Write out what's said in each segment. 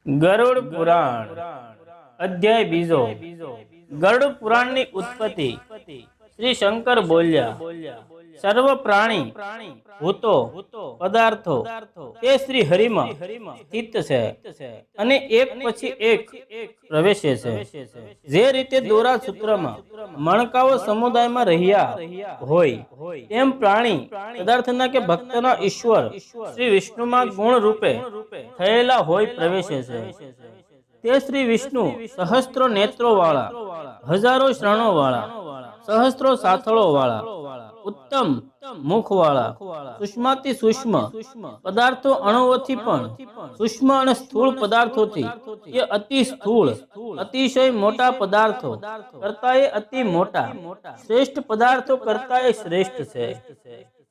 ગરુડ પુરાણ અધ્યાય બીજો। ગરુડ પુરાણની ઉત્પત્તિ। શ્રી શંકર બોલ્યા, સર્વ પ્રાણી ભૂતો પદાર્થો તે શ્રી હરિમાં સ્થિત છે અને એક પછી એક પ્રવેશે છે। જે રીતે દોરા સૂત્રમાં મણકાઓ સમુદાયમાં રહ્યા હોય તેમ પ્રાણી પદાર્થના કે ભક્તના ઈશ્વર શ્રી વિષ્ણુમાં ગુણ રૂપે થયેલા હોય પ્રવેશે છે। તે શ્રી વિષ્ણુ સહસ્ત્રો નેત્રો વાળા, હજારો શ્રણો વાળા, સહસ્ત્રો સાથળો વાળા, ઉત્તમ મુખ વાળા, સૂક્ષ્માતિ સૂક્ષ્મ પદાર્થો અણુઓથી પણ સૂક્ષ્મ અને સ્થૂળ પદાર્થોથી એ અતિ સ્થૂળ અતિશય મોટા પદાર્થો કરતા એ અતિ મોટા, શ્રેષ્ઠ પદાર્થો કરતા એ શ્રેષ્ઠ છે।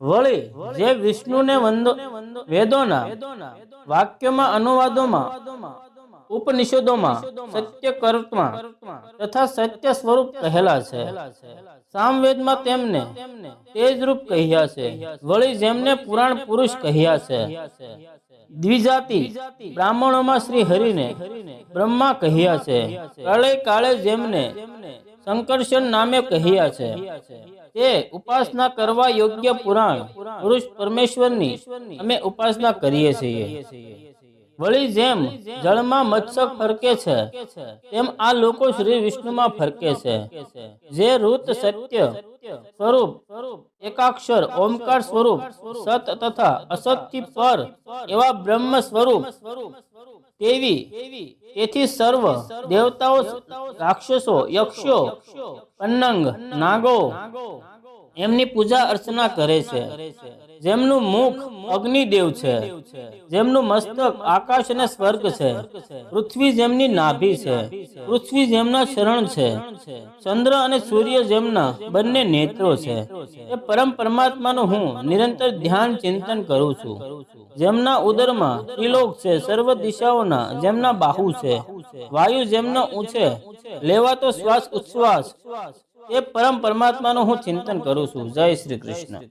વળી જે વિષ્ણુને વેદોના વાક્યોમાં, અનુવાદોમાં, ઉપનિષદોમાં સત્ય કર્તા તથા સત્ય સ્વરૂપ કહેલા છે, સામવેદમાં તેમને તેજરૂપ કહ્યા છે। વળી જેમને પુરાણ પુરુષ કહ્યા છે, દ્વિજાતિ બ્રાહ્મણોમાં શ્રી હરિને બ્રહ્મા કહ્યા છે। પ્રળય કાળે જેમને સંકર્ષણ નામે કહ્યા છે, તે ઉપાસના કરવા યોગ્ય પુરાણ પુરુષ પરમેશ્વરની અમે ઉપાસના કરીએ છીએ। વળી જેમ જળમાં મત્સ્ય ફરકે છે તેમ આ લોકો શ્રી વિષ્ણુમાં ફરકે છે। જે રૂત સત્ય સ્વરૂપ એકાક્ષર ઓમકાર સ્વરૂપ સત તથા અસતથી પર એવા બ્રહ્મ સ્વરૂપ તેથી સર્વ દેવતાઓ, રાક્ષસો, યક્ષો, પન્નંગ, નાગો એમની પૂજા અર્ચના કરે છે। જેમનું મુખ અગ્નિદેવ છે, જેમનું મસ્તક આકાશ અને સ્વર્ગ છે, પૃથ્વી જેમની નાભી છે, પૃથ્વી જેમના શરણ છે, ચંદ્ર અને સૂર્ય જેમના બંને નેત્રો છે, એ પરમ પરમાત્માનું હું નિરંતર ધ્યાન ચિંતન કરું છું। જેમના ઉદરમાં ત્રિલોક છે, સર્વ દિશાઓના જેમના બાહુ છે, વાયુ જેમનો ઊંચે લેવાતો શ્વાસ ઉચ્છ્વાસ, એ પરમ પરમાત્માનું હું ચિંતન કરું છું। જય શ્રી કૃષ્ણ।